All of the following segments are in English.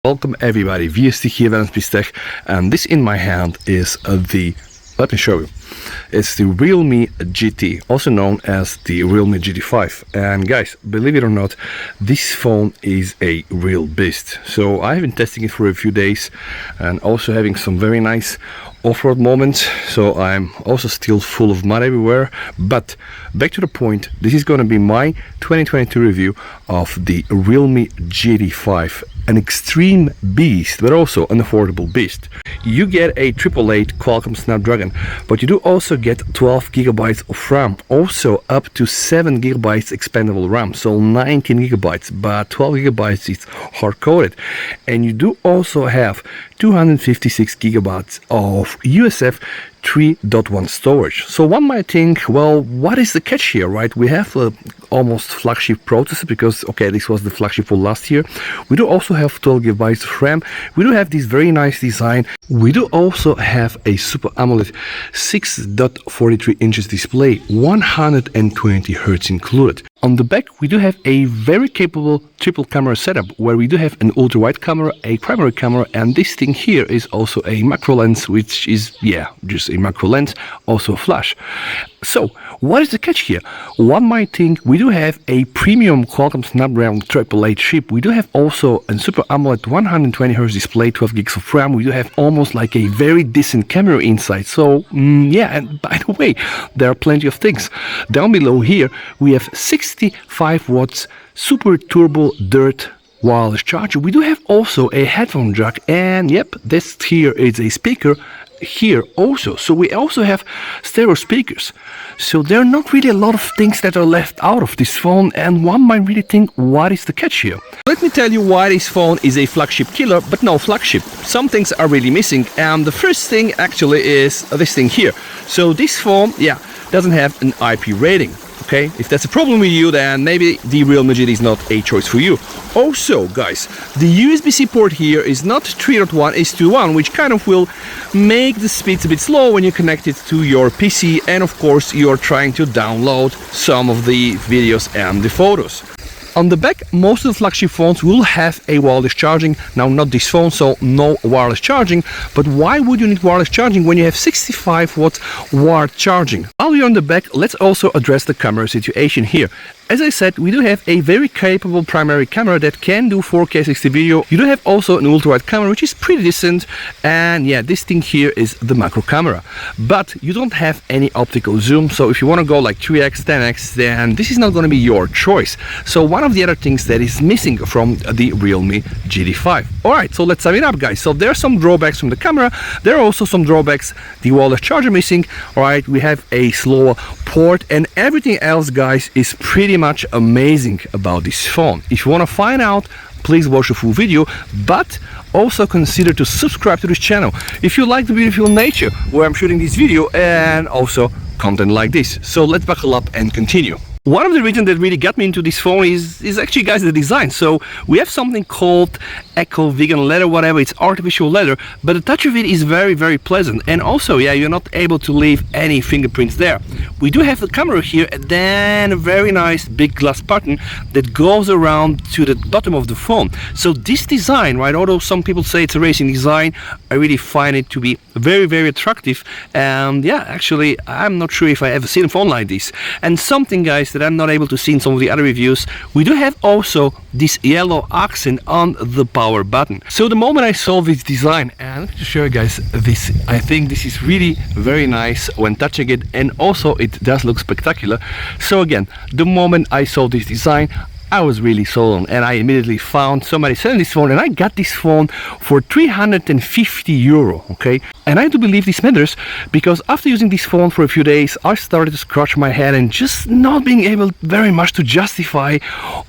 Welcome everybody, VST here, Realme Tech, and this in my hand is let me show you. It's the Realme GT, also known as the Realme GT5. And guys, believe it or not, this phone is a real beast. So I've been testing it for a few days and also having some very nice off-road moments. So I'm also still full of mud everywhere. But back to the point, this is going to be my 2022 review of the Realme GT5. An extreme beast, but also an affordable beast. You get a 888 Qualcomm Snapdragon, but you do also get 12 gigabytes of RAM, also up to 7 gigabytes expandable RAM, so 19 gigabytes, but 12 gigabytes is hard-coded. And you do also have 256 gigabytes of USF 3.1 storage. So one might think, well, what is the catch here, right? We have a almost flagship processor because, okay, this was the flagship for last year. We do also have 12 gigabytes of RAM. We do have this very nice design. We do also have a Super AMOLED 6.43 inches display, 120 Hz included. On the back, we do have a very capable triple camera setup where we do have an ultra-wide camera, a primary camera, and this thing here is also a macro lens, which is, yeah, just a macro lens, also a flash. So, what is the catch here? One might think we do have a premium Qualcomm Snapdragon 888 chip. We do have also a Super AMOLED 120 Hz display, 12 gigs of RAM. We do have almost like a very decent camera inside. So, yeah, and by the way, there are plenty of things. Down below here, we have 65 watts Super Turbo Dirt wireless charger. We do have also a headphone jack, and yep, this here is a speaker here also. So we also have stereo speakers. So there are not really a lot of things that are left out of this phone, and one might really think, what is the catch here? Let me tell you why this phone is a flagship killer, but no flagship. Some things are really missing, and the first thing actually is this thing here. So this phone, yeah, doesn't have an IP rating. Okay, if that's a problem with you, then maybe the Realme GT is not a choice for you. Also, guys, the USB-C port here is not 3.1, it's 2.1, which kind of will make the speeds a bit slow when you connect it to your PC, and of course you're trying to download some of the videos and the photos. On the back, most of the flagship phones will have a wireless charging. Now, not this phone, so no wireless charging. But why would you need wireless charging when you have 65 watts wired charging? While we're on the back, let's also address the camera situation here. As I said, we do have a very capable primary camera that can do 4K 60 video. You do have also an ultra-wide camera, which is pretty decent. And yeah, this thing here is the macro camera. But you don't have any optical zoom. So if you want to go like 3x, 10x, then this is not going to be your choice. So one of the other things that is missing from the Realme GT5. Alright, so let's sum it up, guys. So there are some drawbacks from the camera. There are also some drawbacks. The wireless charger missing. Alright, we have a slower port, and everything else, guys, is pretty much amazing about this phone. If you want to find out, please watch the full video, but also consider to subscribe to this channel if you like the beautiful nature where I'm shooting this video, and also content like this. So let's buckle up and continue. One of the reasons that really got me into this phone is actually, guys, the design. So we have something called eco vegan leather, whatever. It's artificial leather, but the touch of it is very, very pleasant. And also, yeah, you're not able to leave any fingerprints there. We do have the camera here, and then a very nice big glass button that goes around to the bottom of the phone. So this design, right, although some people say it's a racing design, I really find it to be very, very attractive. And yeah, actually, I'm not sure if I ever seen a phone like this. And something, guys, that I'm not able to see in some of the other reviews, we do have also this yellow accent on the power button. So the moment I saw this design, and let me show you guys this, I think this is really very nice when touching it, and also it does look spectacular. So again, the moment I saw this design, I was really sold on, and I immediately found somebody selling this phone, and I got this phone for 350 euro, okay? And I do believe this matters because after using this phone for a few days, I started to scratch my head and just not being able very much to justify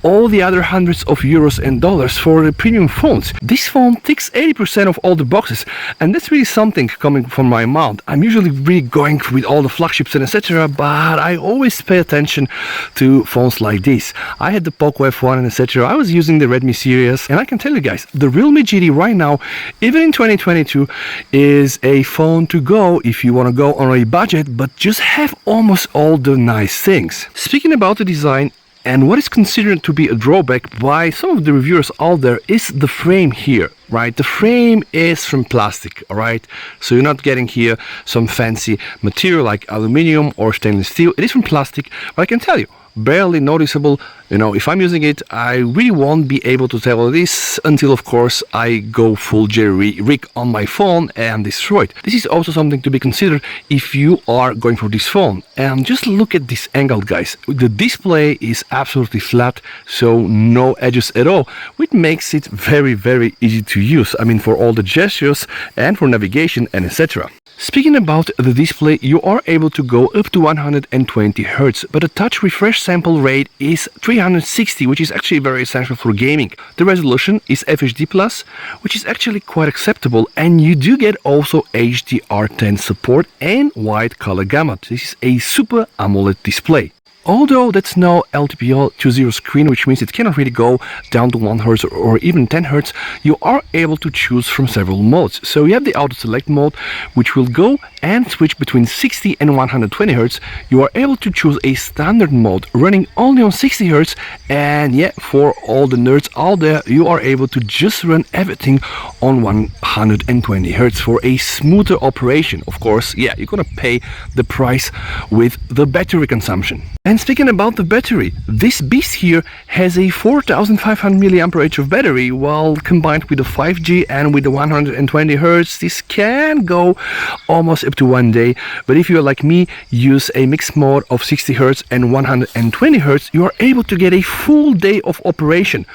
all the other hundreds of euros and dollars for the premium phones. This phone ticks 80% of all the boxes, and that's really something coming from my mouth. I'm usually really going with all the flagships and etc., but I always pay attention to phones like this. I had the Poco F1 and etc. I was using the Redmi series, and I can tell you guys, the Realme GT right now, even in 2022, is a phone to go if you want to go on a budget, but just have almost all the nice things. Speaking about the design, And what is considered to be a drawback by some of the reviewers out there is the frame here, right? The frame is from plastic, all right? So you're not getting here some fancy material like aluminum or stainless steel. It is from plastic, but I can tell you, barely noticeable. You know, if I'm using it, I really won't be able to tell this until, of course, I go full jerry rig on my phone and destroy it. This is also something to be considered if you are going for this phone. And just look at this angle, guys. The display is absolutely flat, so no edges at all, which makes it very, very easy to use. I mean, for all the gestures and for navigation and etc. Speaking about the display, you are able to go up to 120 Hz, but the touch refresh sample rate is 360, which is actually very essential for gaming. The resolution is FHD+, which is actually quite acceptable, and you do get also HDR10 support and wide color gamut. This is a Super AMOLED display. Although that's no LTPO 2.0 screen, which means it cannot really go down to 1 Hz or even 10 Hz, you are able to choose from several modes. So you have the auto select mode, which will go and switch between 60 and 120 Hz. You are able to choose a standard mode running only on 60 Hz, and yeah, for all the nerds out there, you are able to just run everything on 120 Hz for a smoother operation. Of course, yeah, you're gonna pay the price with the battery consumption. And speaking about the battery, this beast here has a 4500 mAh of battery, while combined with the 5G and with the 120 Hz, this can go almost up to 1 day. But if you're like me, use a mixed mode of 60 Hz and 120 Hz, you are able to get a full day of operation.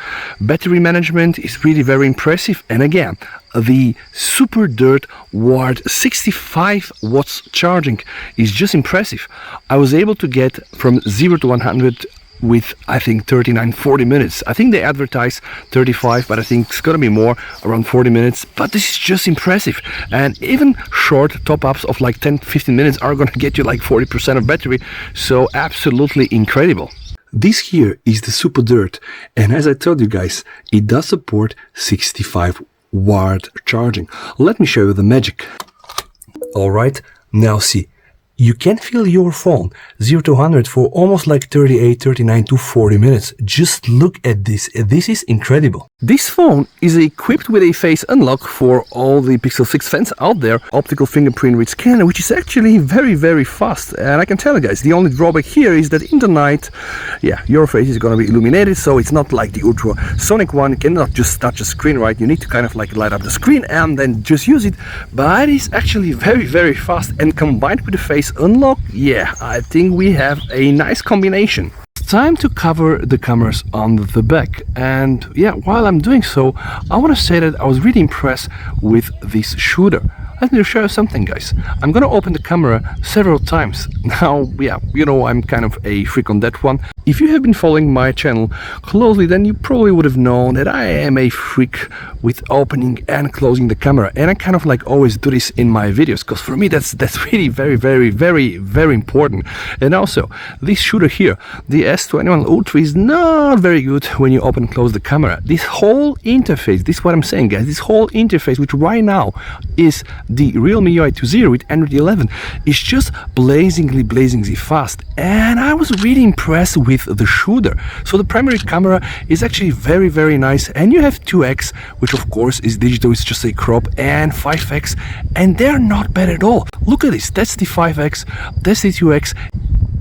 Battery management is really very impressive, and again, the Super Dirt Ward 65 watts charging is just impressive. I was able to get from 0 to 100 with, I think, 39-40 minutes. I think they advertise 35, but I think it's gonna be more, around 40 minutes. But this is just impressive. And even short top-ups of like 10-15 minutes are gonna get you like 40% of battery. So absolutely incredible. This here is the Super Dirt, and as I told you guys, it does support 65 watt charging. Let me show you the magic. Alright, now see, you can fill your phone 0 to 100 for almost like 38, 39 to 40 minutes. Just look at this. This is incredible. This phone is equipped with a face unlock for all the Pixel 6 fans out there. Optical fingerprint read scanner, which is actually very, very fast. And I can tell you guys, the only drawback here is that in the night, yeah, your face is going to be illuminated. So it's not like the ultrasonic one. You cannot just touch the screen, right? You need to kind of like light up the screen and then just use it. But it's actually very, very fast. And combined with the face unlock, yeah, I think we have a nice combination. It's time to cover the cameras on the back, and yeah, while I'm doing so, I want to say that I was really impressed with this shooter. Let me show you something, guys. I'm gonna open the camera several times. Now, yeah, you know, I'm kind of a freak on that one. If you have been following my channel closely, then you probably would have known that I am a freak with opening and closing the camera. And I kind of like always do this in my videos, because for me that's really very important. And also, this shooter here, the S21 Ultra, is not very good when you open and close the camera. This whole interface, this is what I'm saying, guys, this whole interface, which right now is the Realme UI 2.0 with Android 11, is just blazingly fast, and I was really impressed with the shooter. So the primary camera is actually very nice, and you have 2x, which of course is digital, it's just a crop, and 5x, and they're not bad at all. Look at this, that's the 5x, that's the 2x.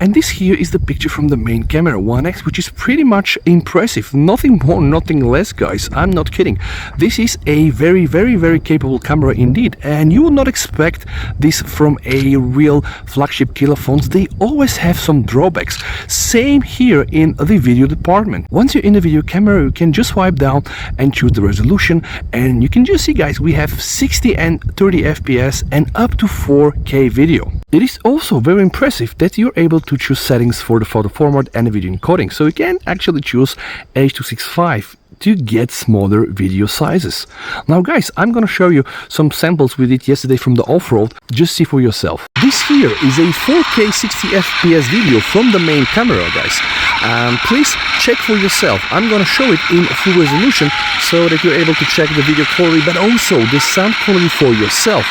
And this here is the picture from the main camera, 1x, which is pretty much impressive. Nothing more, nothing less, guys. I'm not kidding. This is a very capable camera indeed. And you will not expect this from a real flagship killer phones. They always have some drawbacks. Same here in the video department. Once you're in the video camera, you can just swipe down and choose the resolution. And you can just see, guys, we have 60 and 30 FPS and up to 4K video. It is also very impressive that you're able to choose settings for the photo format and the video encoding. So you can actually choose H.265, to get smaller video sizes. Now guys, I'm gonna show you some samples we did yesterday from the off-road. Just see for yourself. This here is a 4K 60 FPS video from the main camera, guys. Please check for yourself. I'm gonna show it in full resolution so that you're able to check the video quality, but also the sound quality for yourself.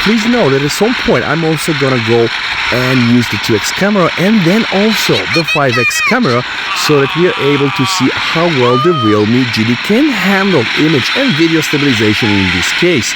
Please know that at some point I'm also gonna go and use the 2x camera and then also the 5x camera so that we are able to see how well the Realme GT can handle image and video stabilization in this case.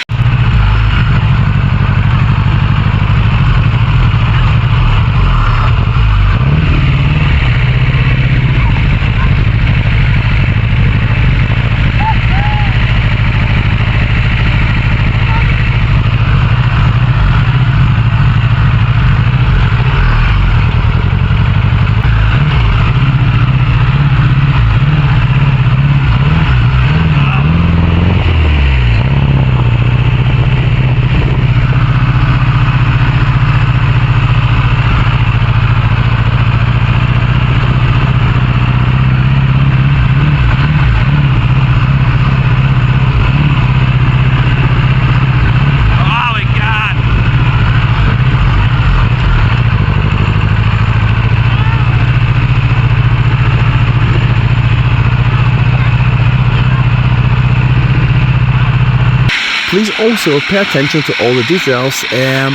Please also pay attention to all the details and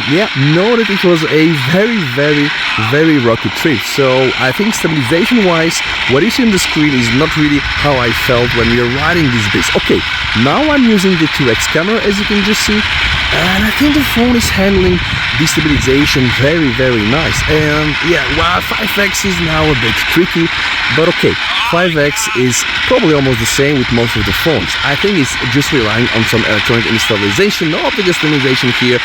know that it was a very rocky trip. So I think stabilization wise, what you see on the screen is not really how I felt when we were riding this beast. Okay, now I'm using the 2x camera, as you can just see, and I think the phone is handling destabilization very nice. And well, 5x is now a bit tricky, but okay, 5x is probably almost the same with most of the phones. I think it's just relying on some electronic stabilization, no optical stabilization here,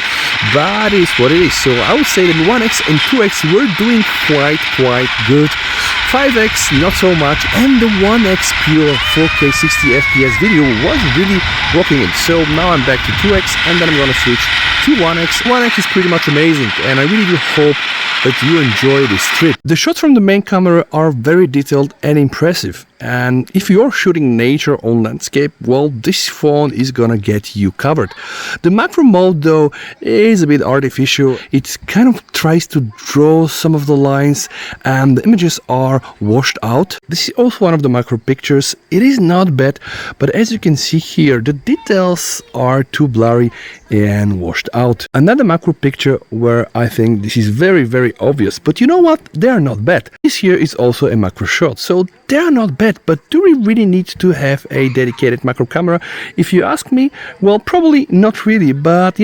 but it's what it is. So I would say that 1x and 2x were doing quite good. 5x not so much, and the 1x pure 4K 60 FPS video was really rocking it. So now I'm back to 2x and then I'm gonna switch to 1x. 1x is pretty much amazing and I really do hope that you enjoy this trip. The shots from the main camera are very detailed and impressive, and if you're shooting nature on landscape, well, this phone is gonna get you covered. The macro mode though is a bit artificial. It kind of tries to draw some of the lines and the images are washed out. This is also one of the macro pictures. It is not bad, but as you can see here, the details are too blurry and washed out. Another macro picture where I think this is very obvious, but you know what? They are not bad. This here is also a macro shot, so they are not bad, but do we really need to have a dedicated macro camera? If you ask me, well, probably not really, but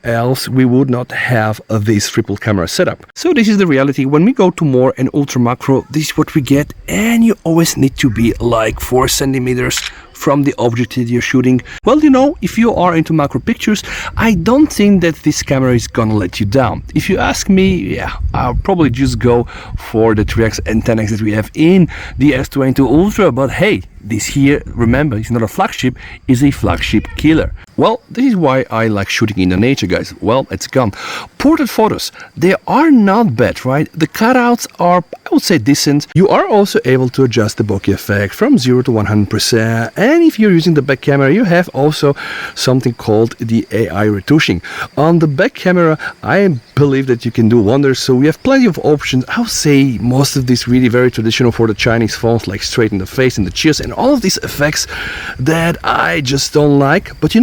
else we would not have this triple camera setup. So this is the reality. When we go to more and ultra macro, this is what we get, and you always need to be like 4 centimeters from the object that you're shooting. Well, if you are into macro pictures, I don't think that this camera is gonna let you down. If you ask me, I'll probably just go for the 3x and 10x that we have in the S22 Ultra, but hey, this here, remember, it's not a flagship, it's a flagship killer. Well, this is why I like shooting in the nature, guys. Well, it's gone. Portrait photos, they are not bad, right? The cutouts are, I would say, decent. You are also able to adjust the bokeh effect from 0 to 100%. And if you're using the back camera, you have also something called the AI retouching. On the back camera, I believe that you can do wonders. So we have plenty of options. I would say most of this really very traditional for the Chinese phones, like straight in the face and the cheers and all of these effects that I just don't like. But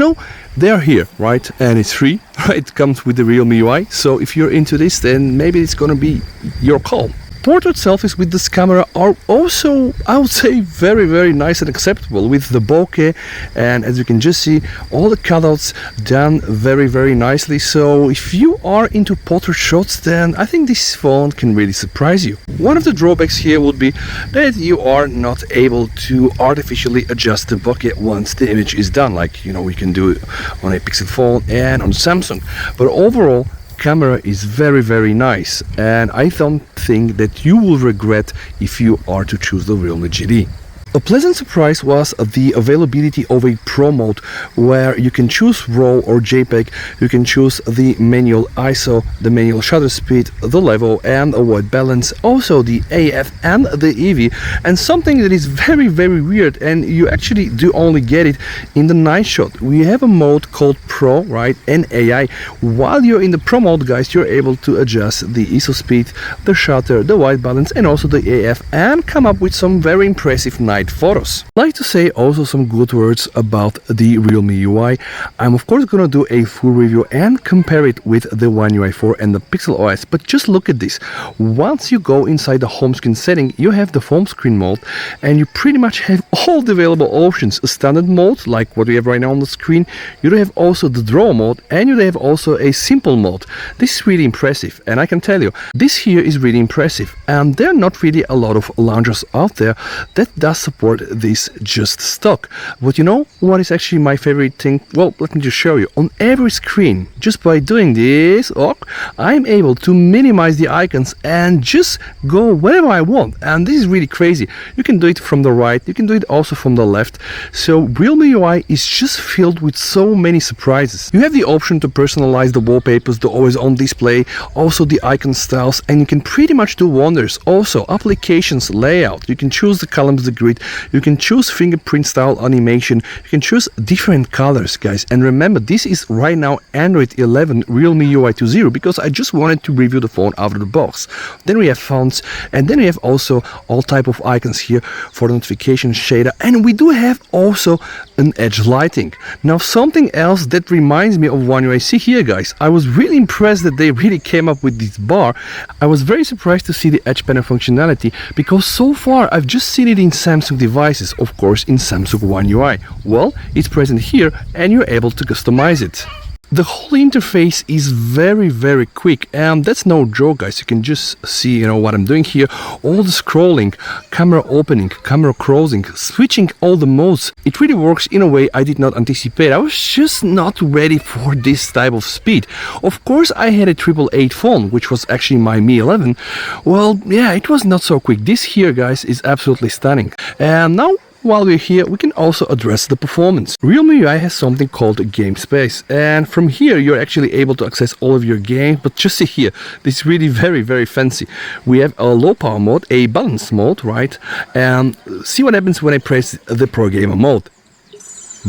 they are here, right? And it's free, right? It comes with the Realme UI. So if you're into this, then maybe it's gonna be your call. Portrait selfies with this camera are also, I would say, very nice and acceptable with the bokeh, and as you can just see, all the cutouts done very nicely. So if you are into portrait shots, then I think this phone can really surprise you. One of the drawbacks here would be that you are not able to artificially adjust the bokeh once the image is done, like we can do it on a Pixel phone and on Samsung. But overall, camera is very nice, and I don't think that you will regret if you are to choose the Realme GT. A pleasant surprise was the availability of a Pro mode where you can choose RAW or JPEG, you can choose the manual ISO, the manual shutter speed, the level and a white balance, also the AF and the EV, and something that is very weird, and you actually do only get it in the night shot. We have a mode called Pro, right, and AI. While you're in the Pro mode, guys, you're able to adjust the ISO speed, the shutter, the white balance and also the AF, and come up with some very impressive night photos. I'd like to say also some good words about the Realme UI. I'm of course gonna do a full review and compare it with the One UI 4 and the Pixel OS, but just look at this. Once you go inside the home screen setting, you have the home screen mode and you pretty much have all the available options. A standard mode like what we have right now on the screen, you have also the draw mode, and you have also a simple mode. This is really impressive, and I can tell you this here is really impressive, and there are not really a lot of launchers out there that does support this just stock. But you know what is actually my favorite thing? Well, let me just show you. On every screen, just by doing this, I'm able to minimize the icons and just go wherever I want, and this is really crazy. You can do it from the right, you can do it also from the left. So Realme UI is just filled with so many surprises. You have the option to personalize the wallpapers, the always on display, also the icon styles, and you can pretty much do wonders. Also applications layout, you can choose the columns, the grid, you can choose fingerprint style animation, you can choose different colors, guys. And remember, this is right now Android 11 Realme UI 2.0 because I just wanted to review the phone out of the box. Then we have fonts, and then we have also all type of icons here for the notification shader, and we do have also an edge lighting. Now something else that reminds me of One UI. See here, guys, I was really impressed that they really came up with this bar. I was very surprised to see the edge panel functionality because so far I've just seen it in Samsung devices, of course in Samsung One UI. Well, it's present here and you're able to customize it. The whole interface is very quick, and that's no joke, guys. You can just see, you know, what I'm doing here. All the scrolling, camera opening, camera closing, switching all the modes. It really works in a way I did not anticipate. I was just not ready for this type of speed. Of course, I had a 888 phone, which was actually my Mi 11. Well, yeah, it was not so quick. This here, guys, is absolutely stunning. And now, while we're here, we can also address the performance. Realme UI has something called Game Space, and from here you're actually able to access all of your games. But just see here, this is really very fancy. We have a low power mode, a balance mode, right? And see what happens when I press the Pro Gamer mode.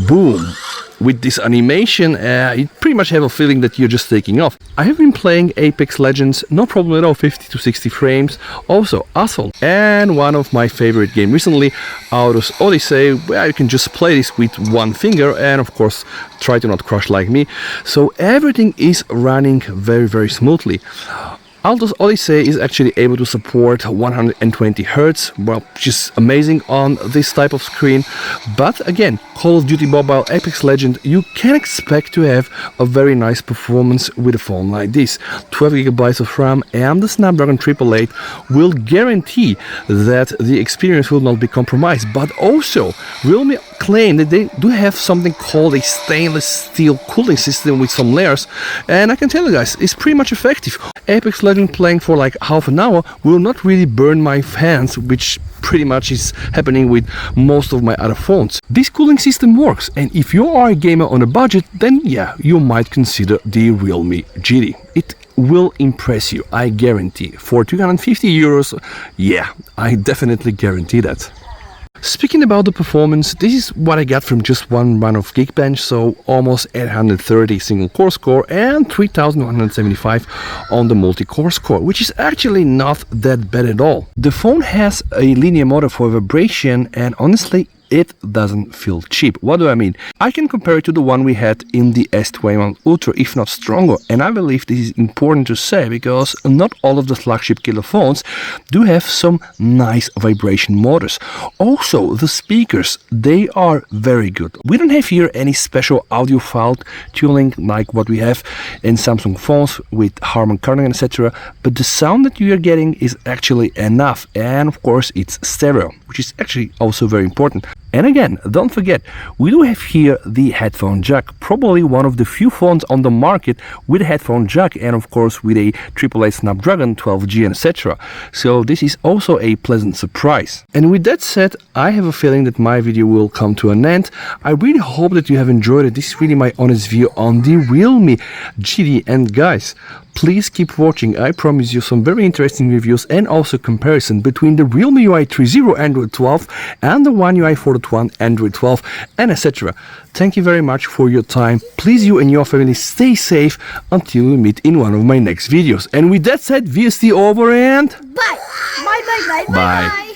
Boom! With this animation, you pretty much have a feeling that you're just taking off. I have been playing Apex Legends, no problem at all, 50 to 60 frames. Also Asphalt, and one of my favorite games recently, Aorus Odyssey, where you can just play this with one finger and of course try to not crush like me. So everything is running very smoothly. Aorus Odyssey is actually able to support 120 Hz, well, which is amazing on this type of screen. But again, Call of Duty Mobile, Apex Legends, you can expect to have a very nice performance with a phone like this. 12 GB of RAM and the Snapdragon 888 will guarantee that the experience will not be compromised. But also, Realme claim that they do have something called a stainless steel cooling system with some layers, and I can tell you guys, it's pretty much effective. Apex Legends playing for like half an hour will not really burn my hands, which pretty much is happening with most of my other phones. This cooling system works, and if you are a gamer on a budget, then yeah, you might consider the Realme GT. It will impress you, I guarantee. For 250 euros, yeah, I definitely guarantee that. Speaking about the performance, this is what I got from just one run of Geekbench, so almost 830 single core score and 3175 on the multi-core score, which is actually not that bad at all. The phone has a linear motor for vibration, and honestly, it doesn't feel cheap. What do I mean? I can compare it to the one we had in the S21 Ultra, if not stronger, and I believe this is important to say because not all of the flagship killer phones do have some nice vibration motors. Also, the speakers, they are very good. We don't have here any special audiophile tuning like what we have in Samsung phones with Harman Kardon, etc., but the sound that you are getting is actually enough, and of course it's stereo, which is actually also very important. And again, don't forget, we do have here the headphone jack, probably one of the few phones on the market with a headphone jack, and of course with a AAA Snapdragon 12G and etc. So this is also a pleasant surprise. And with that said, I have a feeling that my video will come to an end. I really hope that you have enjoyed it. This is really my honest view on the Realme GT. And guys, please keep watching. I promise you some very interesting reviews and also comparison between the Realme UI 3.0 Android 12 and the One UI 4.1 Android 12 and etc. Thank you very much for your time. Please, you and your family stay safe until we meet in one of my next videos. And with that said, VST over and Bye. Bye. bye.